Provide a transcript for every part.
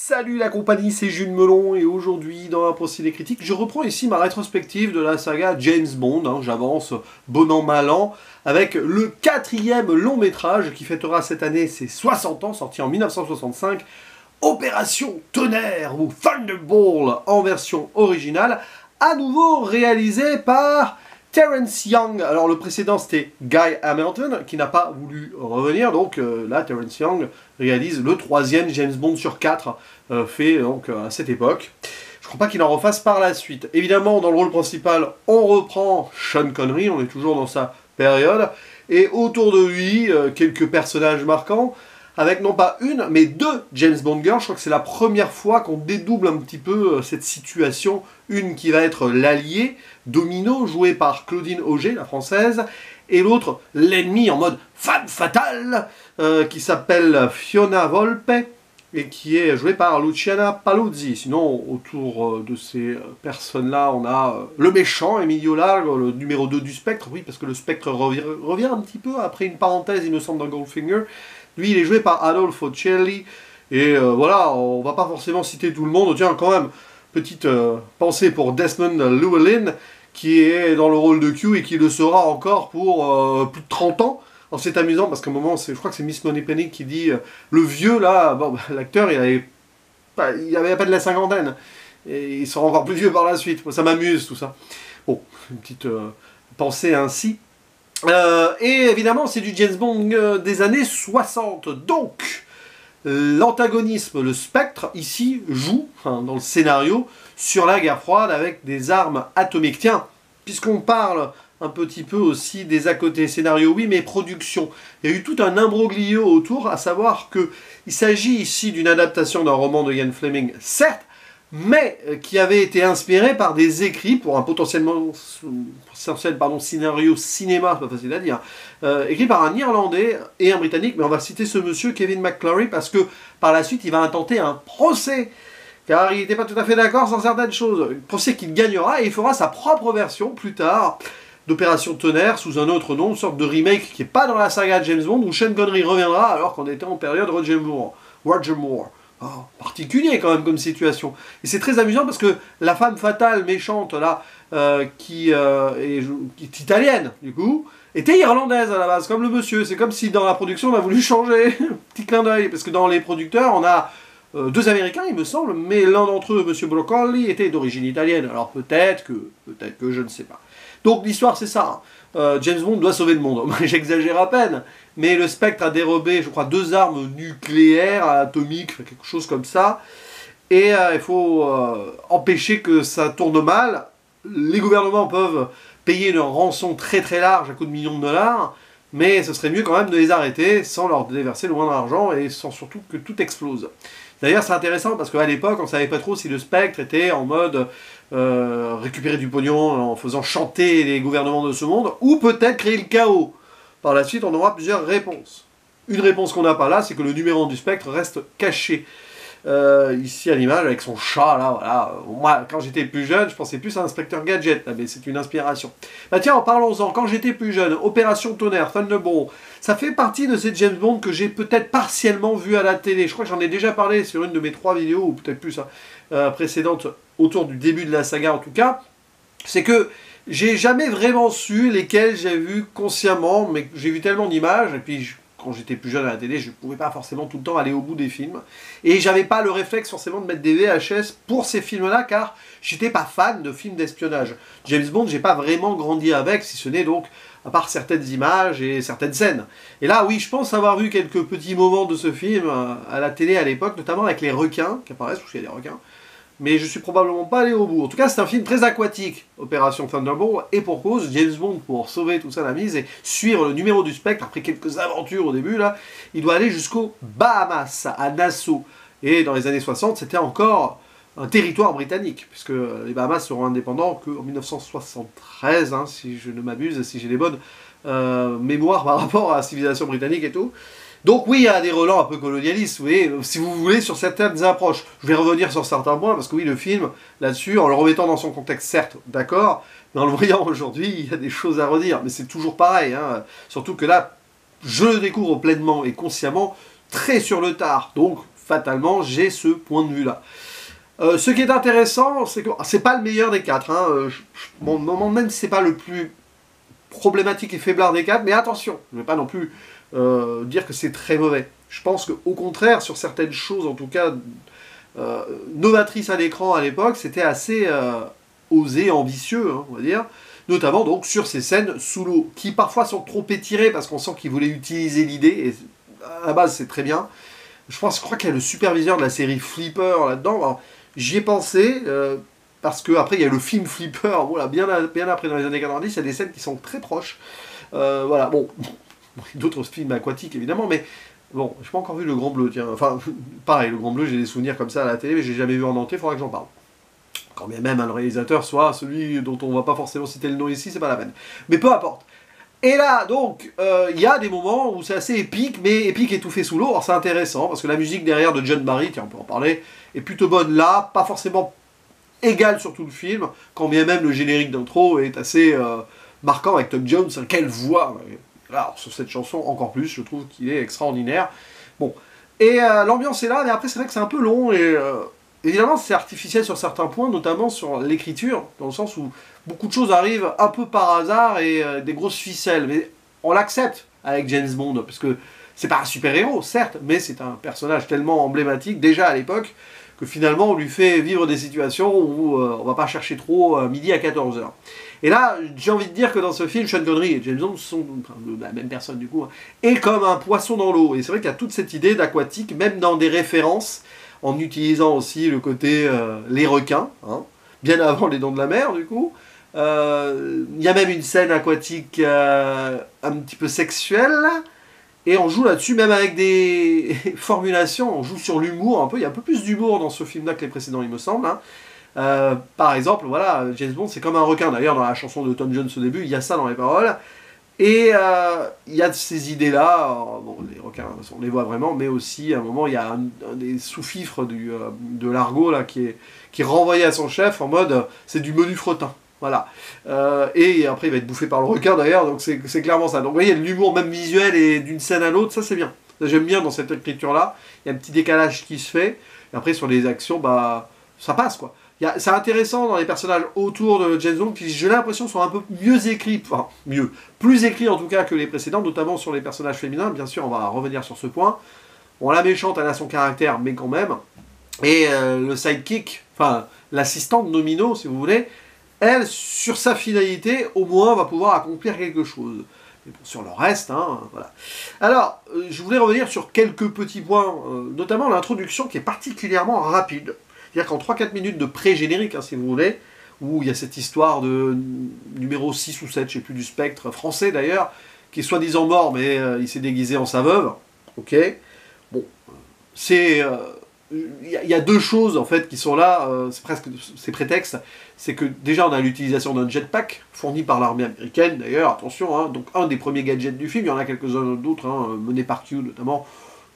Salut la compagnie, c'est Jules Melon et aujourd'hui dans un procédé critique, je reprends ici ma rétrospective de la saga James Bond, j'avance bon an mal an, avec le 4e long métrage qui fêtera cette année ses 60 ans, sorti en 1965, Opération Tonnerre ou Thunderball en version originale, à nouveau réalisé par Terence Young. Alors le précédent c'était Guy Hamilton qui n'a pas voulu revenir, donc là Terence Young réalise le 3e James Bond sur 4 fait donc à cette époque. Je ne crois pas qu'il en refasse par la suite. Évidemment dans le rôle principal on reprend Sean Connery, on est toujours dans sa période, et autour de lui quelques personnages marquants, avec non pas une, mais deux James Bond girls. Je crois que c'est la première fois qu'on dédouble un petit peu cette situation. Une qui va être l'alliée, Domino, jouée par Claudine Auger, la française, et l'autre, l'ennemi en mode femme fatale, qui s'appelle Fiona Volpe, et qui est jouée par Luciana Paluzzi. Sinon, autour de ces personnes-là, on a le méchant, Emilio Largo, le numéro 2 du Spectre, oui, parce que le Spectre revient un petit peu après une parenthèse, il me semble, dans Goldfinger. Lui, il est joué par Adolfo Celli, et voilà, on va pas forcément citer tout le monde. Tiens, quand même, petite pensée pour Desmond Llewellyn, qui est dans le rôle de Q, et qui le sera encore pour plus de 30 ans. Alors c'est amusant, parce qu'à un moment, je crois que c'est Miss Moneypenny qui dit, le vieux, là, bon, l'acteur, il avait à peine la cinquantaine, et il sera encore plus vieux par la suite. Moi, ça m'amuse, tout ça. Bon, une petite pensée ainsi. Et évidemment, c'est du James Bond des années 60. Donc, l'antagonisme, le Spectre, ici, joue, dans le scénario, sur la guerre froide avec des armes atomiques. Tiens, puisqu'on parle un petit peu aussi des à côté scénario, oui, mais production. Il y a eu tout un imbroglio autour, à savoir qu'il s'agit ici d'une adaptation d'un roman de Ian Fleming, certes, mais qui avait été inspiré par des écrits pour un potentiel scénario cinéma, c'est pas facile à dire, écrit par un Irlandais et un Britannique, mais on va citer ce monsieur Kevin McClory parce que par la suite il va intenter un procès, car il n'était pas tout à fait d'accord sur certaines choses, un procès qu'il gagnera et il fera sa propre version plus tard d'Opération Tonnerre sous un autre nom, une sorte de remake qui n'est pas dans la saga de James Bond où Sean Connery reviendra alors qu'on était en période Roger Moore. Oh, particulier quand même comme situation. Et c'est très amusant parce que la femme fatale méchante là, qui est italienne du coup, était irlandaise à la base, comme le monsieur. C'est comme si dans la production on a voulu changer. Petit clin d'œil, parce que dans les producteurs on a deux Américains il me semble, mais l'un d'entre eux, monsieur Broccoli, était d'origine italienne. Alors peut-être que je ne sais pas. Donc l'histoire c'est ça. James Bond doit sauver le monde. J'exagère à peine. Mais le Spectre a dérobé, je crois, 2 armes nucléaires, atomiques, quelque chose comme ça. Et il faut empêcher que ça tourne mal. Les gouvernements peuvent payer une rançon très très large à coups de millions de dollars. Mais ce serait mieux quand même de les arrêter sans leur déverser le moindre argent et sans surtout que tout explose. D'ailleurs c'est intéressant parce qu'à l'époque on ne savait pas trop si le Spectre était en mode récupérer du pognon en faisant chanter les gouvernements de ce monde ou peut-être créer le chaos. Par la suite on aura plusieurs réponses. Une réponse qu'on n'a pas là c'est que le numéro du Spectre reste caché. Ici à l'image avec son chat là, voilà. Moi quand j'étais plus jeune je pensais plus à Inspecteur Gadget là, mais c'est une inspiration. Bah tiens, parlons-en, quand j'étais plus jeune, Opération Tonnerre, Thunderball, ça fait partie de ces James Bond que j'ai peut-être partiellement vu à la télé. Je crois que j'en ai déjà parlé sur une de mes 3 vidéos, ou peut-être plus précédentes, autour du début de la saga en tout cas. C'est que j'ai jamais vraiment su lesquels j'ai vu consciemment, mais j'ai vu tellement d'images, et puis quand j'étais plus jeune à la télé, je ne pouvais pas forcément tout le temps aller au bout des films. Et j'avais pas le réflexe forcément de mettre des VHS pour ces films-là, car j'étais pas fan de films d'espionnage. James Bond, j'ai pas vraiment grandi avec, si ce n'est donc, à part certaines images et certaines scènes. Et là, oui, je pense avoir vu quelques petits moments de ce film à la télé à l'époque, notamment avec les requins qui apparaissent, parce qu'il y a des requins. Mais je suis probablement pas allé au bout. En tout cas, c'est un film très aquatique, Opération Thunderball, et pour cause, James Bond, pour sauver tout ça la mise et suivre le numéro du Spectre, après quelques aventures au début, là, il doit aller jusqu'aux Bahamas, à Nassau. Et dans les années 60, c'était encore un territoire britannique, puisque les Bahamas seront indépendants qu'en 1973, si je ne m'abuse, si j'ai les bonnes mémoires par rapport à la civilisation britannique et tout. Donc oui, il y a des relents un peu colonialistes, vous voyez, si vous voulez, sur certaines approches. Je vais revenir sur certains points, parce que oui, le film, là-dessus, en le remettant dans son contexte, certes, d'accord, mais en le voyant aujourd'hui, il y a des choses à redire. Mais c'est toujours pareil, surtout que là, je le découvre pleinement et consciemment, très sur le tard. Donc, fatalement, j'ai ce point de vue-là. Ce qui est intéressant, c'est que c'est pas le meilleur des quatre. Hein. Je me demande même si c'est pas le plus problématique et faiblard des quatre, mais attention, je ne vais pas non plus dire que c'est très mauvais. Je pense qu'au contraire, sur certaines choses, en tout cas, novatrices à l'écran à l'époque, c'était assez osé, ambitieux, hein, on va dire. Notamment donc sur ces scènes sous l'eau, qui parfois sont trop étirées parce qu'on sent qu'ils voulaient utiliser l'idée, et à la base c'est très bien. Je crois qu'il y a le superviseur de la série Flipper là-dedans. J'y ai pensé, parce qu'après il y a le film Flipper, voilà, bien après dans les années 90, il y a des scènes qui sont très proches. Voilà, bon, d'autres films aquatiques évidemment, mais bon, je n'ai pas encore vu Le Grand Bleu, tiens. Enfin, pareil, Le Grand Bleu, j'ai des souvenirs comme ça à la télé, mais j'ai jamais vu en entier, il faudra que j'en parle. Quand bien même le réalisateur soit celui dont on ne va pas forcément citer le nom ici, c'est pas la peine. Mais peu importe. Et là, donc, il y a des moments où c'est assez épique, mais épique étouffé sous l'eau. Alors c'est intéressant, parce que la musique derrière de John Barry, tiens, on peut en parler, est plutôt bonne là, pas forcément égale sur tout le film, quand bien même le générique d'intro est assez marquant avec Tom Jones, quelle voix. Alors sur cette chanson, encore plus, je trouve qu'il est extraordinaire. Bon, et l'ambiance est là, mais après c'est vrai que c'est un peu long, et évidemment c'est artificiel sur certains points, notamment sur l'écriture, dans le sens où beaucoup de choses arrivent un peu par hasard et des grosses ficelles, mais on l'accepte avec James Bond, parce que c'est pas un super-héros, certes, mais c'est un personnage tellement emblématique, déjà à l'époque, que finalement on lui fait vivre des situations où on va pas chercher trop midi à 14h. Et là, j'ai envie de dire que dans ce film, Sean Connery et James Bond sont la même personne du coup, et comme un poisson dans l'eau. Et c'est vrai qu'il y a toute cette idée d'aquatique, même dans des références, en utilisant aussi le côté les requins, hein, bien avant les Dents de la Mer du coup. Il y a même une scène aquatique un petit peu sexuelle, et on joue là-dessus, même avec des formulations, on joue sur l'humour un peu, il y a un peu plus d'humour dans ce film-là que les précédents, il me semble. Hein. Par exemple, voilà, James Bond, c'est comme un requin, d'ailleurs, dans la chanson de Tom Jones au début, il y a ça dans les paroles, et il y a ces idées-là, bon, les requins, on les voit vraiment, mais aussi, à un moment, il y a un des sous-fifres de l'argot, là, qui est renvoyé à son chef, en mode, c'est du menu frottin. Voilà. Et après, il va être bouffé par le requin d'ailleurs, donc c'est clairement ça. Donc vous voyez, l'humour même visuel et d'une scène à l'autre, ça c'est bien. J'aime bien dans cette écriture-là. Il y a un petit décalage qui se fait. Et après, sur les actions, bah, ça passe quoi. C'est intéressant dans les personnages autour de James Bond qui, j'ai l'impression, sont un peu mieux écrits, enfin, plus écrits en tout cas que les précédents, notamment sur les personnages féminins. Bien sûr, on va revenir sur ce point. Bon, la méchante, elle a son caractère, mais quand même. Et le sidekick, enfin, l'assistante Nomino, si vous voulez, elle, sur sa finalité, au moins, va pouvoir accomplir quelque chose. Mais bon, sur le reste, hein, voilà. Alors, je voulais revenir sur quelques petits points, notamment l'introduction qui est particulièrement rapide. C'est-à-dire qu'en 3-4 minutes de pré-générique, hein, si vous voulez, où il y a cette histoire de numéro 6 ou 7, je ne sais plus, du Spectre, français d'ailleurs, qui est soi-disant mort, mais il s'est déguisé en sa veuve. Ok. Bon, c'est... il y a deux choses en fait qui sont là, c'est presque ces prétextes, c'est que déjà on a l'utilisation d'un jetpack fourni par l'armée américaine d'ailleurs, attention, hein, donc un des premiers gadgets du film, il y en a quelques-uns d'autres, hein, menés par Q notamment,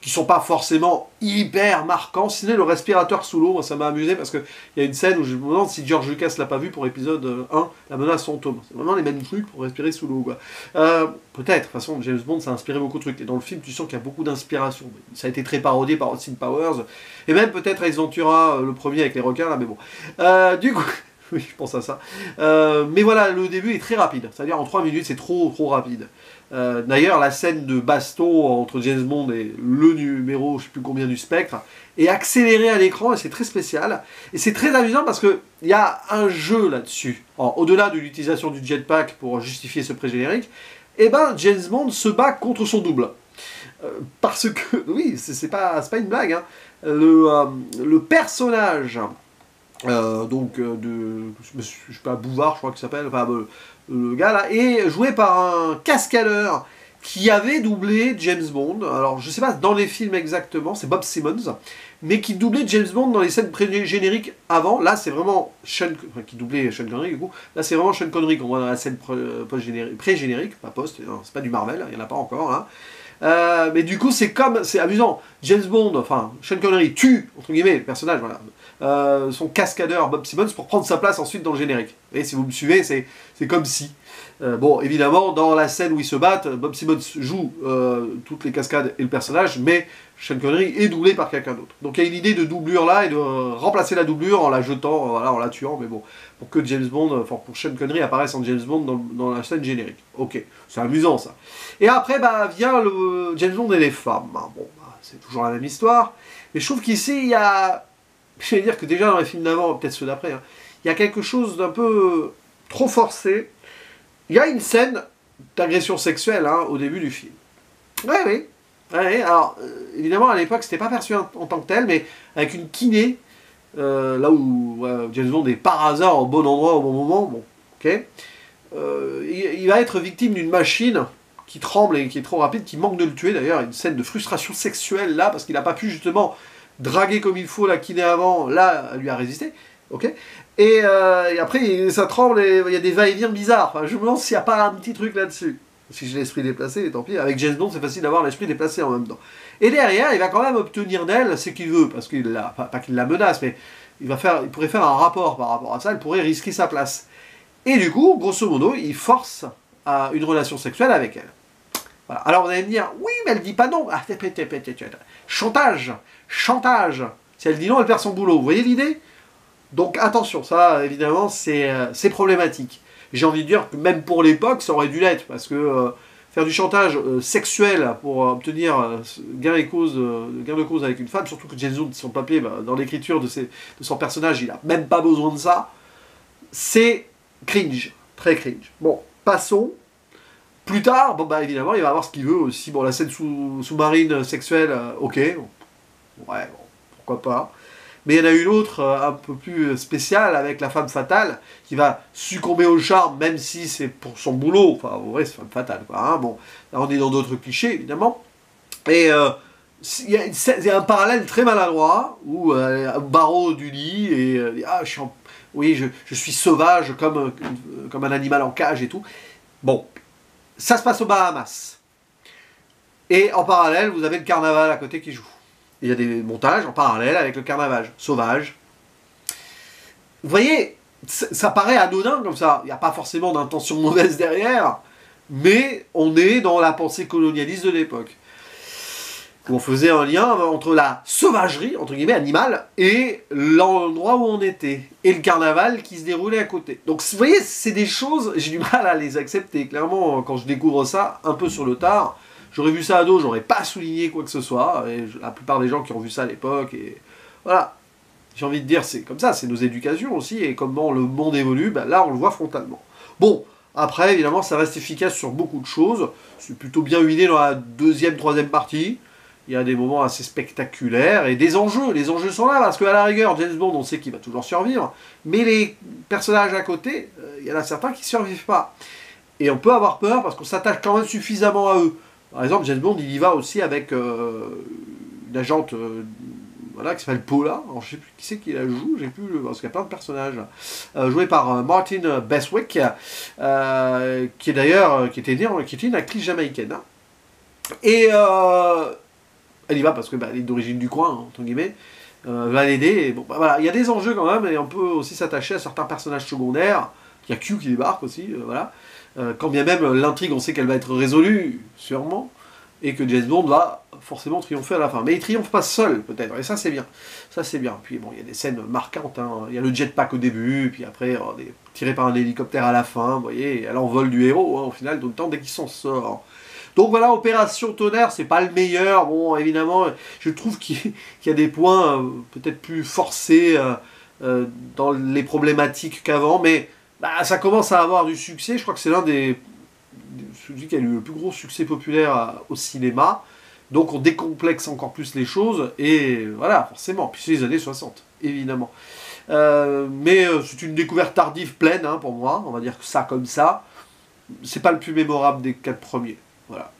qui sont pas forcément hyper marquants, sinon le respirateur sous l'eau, moi ça m'a amusé parce qu'il y a une scène où je me demande si George Lucas l'a pas vu pour épisode 1, La menace fantôme, c'est vraiment les mêmes trucs pour respirer sous l'eau quoi. Peut-être, de toute façon James Bond ça a inspiré beaucoup de trucs, et dans le film tu sens qu'il y a beaucoup d'inspiration, ça a été très parodié par Austin Powers, et même peut-être Ace Ventura, le premier avec les requins là, mais bon. Du coup, oui je pense à ça. Mais voilà, le début est très rapide, c'est-à-dire en 3 minutes c'est trop rapide. D'ailleurs, la scène de baston entre James Bond et le numéro, je ne sais plus combien du Spectre, est accélérée à l'écran et c'est très spécial. Et c'est très amusant parce qu'il y a un jeu là-dessus. Au-delà de l'utilisation du jetpack pour justifier ce pré-générique, eh ben, James Bond se bat contre son double. Parce que, oui, c'est pas une blague, hein. Le personnage je sais pas, Bouvard, je crois qu'il s'appelle, enfin, le gars là, est joué par un cascadeur qui avait doublé James Bond. Alors, je sais pas dans les films exactement, c'est Bob Simmons, mais qui doublait James Bond dans les scènes pré-génériques avant. Là, c'est vraiment qui doublait Sean Connery, du coup. Là, c'est vraiment Sean Connery qu'on voit dans la scène pré-générique, pas post, c'est pas du Marvel, il n'y en a pas encore, hein. Mais du coup, c'est amusant. James Bond, enfin, Sean Connery tue, entre guillemets, le personnage, voilà. Son cascadeur Bob Simmons pour prendre sa place ensuite dans le générique. Et si vous me suivez, c'est comme si. Bon, évidemment, dans la scène où ils se battent, Bob Simmons joue toutes les cascades et le personnage, mais Sean Connery est doublé par quelqu'un d'autre. Donc il y a une idée de doublure là, et de remplacer la doublure en la jetant, voilà, en la tuant, mais bon, pour que James Bond, enfin pour Sean Connery apparaisse en James Bond dans la scène générique. Ok, c'est amusant ça. Et après, bah, vient le James Bond et les femmes. Bon, bah, c'est toujours la même histoire, mais je trouve qu'ici, il y a... Je vais dire que déjà dans les films d'avant, peut-être ceux d'après, hein, il y a quelque chose d'un peu trop forcé. Il y a une scène d'agression sexuelle hein, au début du film. Oui, oui. Ouais, alors, évidemment, à l'époque, c'était pas perçu en tant que tel, mais avec une kiné, là où James Bond est par hasard au bon endroit au bon moment, bon, ok. Il va être victime d'une machine qui tremble et qui est trop rapide, qui manque de le tuer d'ailleurs, une scène de frustration sexuelle là, parce qu'il n'a pas pu justement draguer comme il faut la kiné avant, là, elle lui a résisté, ok. Et après, ça tremble et il y a des va-et-vient bizarres. Enfin, je me demande s'il n'y a pas un petit truc là-dessus. Si j'ai l'esprit déplacé, tant pis. Avec James Bond, c'est facile d'avoir l'esprit déplacé en même temps. Et derrière, il va quand même obtenir d'elle ce qu'il veut, parce qu'il la, pas qu'il la menace, mais il pourrait faire un rapport par rapport à ça, elle pourrait risquer sa place. Et du coup, grosso modo, il force à une relation sexuelle avec elle. Voilà. Alors vous allez me dire, oui, mais elle dit pas non. Ah, chantage, chantage. Si elle dit non, elle perd son boulot. Vous voyez l'idée? Donc attention, ça évidemment c'est problématique. J'ai envie de dire que même pour l'époque ça aurait dû l'être, parce que faire du chantage sexuel pour obtenir gain de cause avec une femme, surtout que James Bond, son papier, dans l'écriture de son personnage, il n'a même pas besoin de ça, c'est cringe, très cringe. Bon, passons. Plus tard, bon bah évidemment il va avoir ce qu'il veut aussi. Bon, la scène sous-marine sexuelle, ok, ouais, bon, pourquoi pas. Mais il y en a une autre un peu plus spéciale avec la femme fatale qui va succomber au charme, même si c'est pour son boulot. Enfin, en vrai, c'est femme fatale, quoi. Hein. Bon, là, on est dans d'autres clichés, évidemment. Et il y a un parallèle très maladroit où un barreau du lit et ah, oui, je suis sauvage comme un animal en cage et tout. Bon, ça se passe aux Bahamas. Et en parallèle, vous avez le carnaval à côté qui joue. Il y a des montages en parallèle avec le carnaval sauvage. Vous voyez, ça paraît anodin comme ça. Il n'y a pas forcément d'intention mauvaise derrière, mais on est dans la pensée colonialiste de l'époque. On faisait un lien entre la sauvagerie, entre guillemets, animale, et l'endroit où on était. Et le carnaval qui se déroulait à côté. Donc vous voyez, c'est des choses, j'ai du mal à les accepter. Clairement, quand je découvre ça, un peu sur le tard, j'aurais vu ça à dos, j'aurais pas souligné quoi que ce soit. Et la plupart des gens qui ont vu ça à l'époque, et voilà. J'ai envie de dire, c'est comme ça, c'est nos éducations aussi, et comment le monde évolue, ben là on le voit frontalement. Bon, après, évidemment, ça reste efficace sur beaucoup de choses. C'est plutôt bien huilé dans la deuxième, troisième partie. Il y a des moments assez spectaculaires, et des enjeux. Les enjeux sont là, parce qu'à la rigueur, James Bond, on sait qu'il va toujours survivre, mais les personnages à côté, il y en a certains qui ne survivent pas. Et on peut avoir peur, parce qu'on s'attache quand même suffisamment à eux. Par exemple, James Bond, il y va aussi avec une agente voilà, qui s'appelle Paula. Alors, je ne sais plus qui c'est qui la joue, j'ai plus parce qu'il y a plein de personnages. Joué par Martin Bestwick, qui est d'ailleurs qui était une actrice jamaïcaine. Hein. Et elle y va parce que elle est d'origine du coin, entre guillemets. Va l'aider. Bon, voilà, il y a des enjeux quand même, et on peut aussi s'attacher à certains personnages secondaires. Il y a Q qui débarque aussi, voilà. Quand bien même l'intrigue, on sait qu'elle va être résolue, sûrement, et que James Bond va forcément triompher à la fin. Mais il triomphe pas seul, peut-être, et ça c'est bien. Ça c'est bien. Puis bon, il y a des scènes marquantes, hein. Il y a le jetpack au début, puis après, tiré par un hélicoptère à la fin, vous voyez, à l'envol du héros, hein, au final, tout le temps, dès qu'il s'en sort. Donc voilà, Opération Tonnerre, c'est pas le meilleur. Bon, évidemment, je trouve qu'il y a des points peut-être plus forcés dans les problématiques qu'avant, mais ça commence à avoir du succès. Je crois que c'est celui qui a eu le plus gros succès populaire au cinéma. Donc on décomplexe encore plus les choses, et voilà, forcément. Puis c'est les années 60, évidemment. Mais c'est une découverte tardive pleine, hein, pour moi, on va dire que ça comme ça. C'est pas le plus mémorable des 4 premiers. Voilà,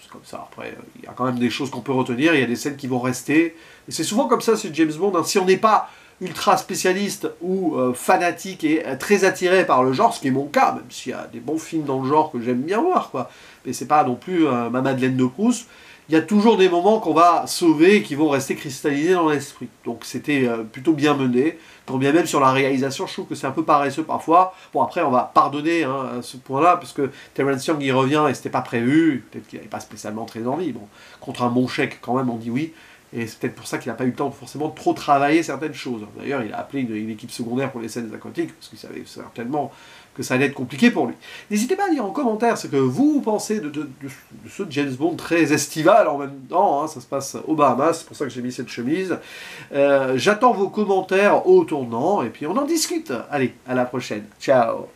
c'est comme ça. Après, il y a quand même des choses qu'on peut retenir, il y a des scènes qui vont rester. Et c'est souvent comme ça, c'est James Bond. Hein. Si on n'est pas ultra spécialiste ou fanatique et très attiré par le genre, ce qui est mon cas, même s'il y a des bons films dans le genre que j'aime bien voir, quoi. Mais c'est pas non plus ma Madeleine de Proust. il y a toujours des moments qu'on va sauver qui vont rester cristallisés dans l'esprit. Donc c'était plutôt bien mené. Quand bien même sur la réalisation, je trouve que c'est un peu paresseux parfois. Bon, après, on va pardonner à ce point-là, parce que Terence Young y revient et c'était pas prévu. Peut-être qu'il n'avait pas spécialement très envie. Bon, contre un bon chèque, quand même, on dit oui. Et c'est peut-être pour ça qu'il n'a pas eu le temps forcément de trop travailler certaines choses. D'ailleurs, il a appelé une équipe secondaire pour les scènes aquatiques, parce qu'il savait certainement que ça allait être compliqué pour lui. N'hésitez pas à dire en commentaire ce que vous pensez de ce James Bond très estival en même temps. Hein, ça se passe aux Bahamas, c'est pour ça que j'ai mis cette chemise. J'attends vos commentaires au tournant, et puis on en discute. Allez, à la prochaine. Ciao.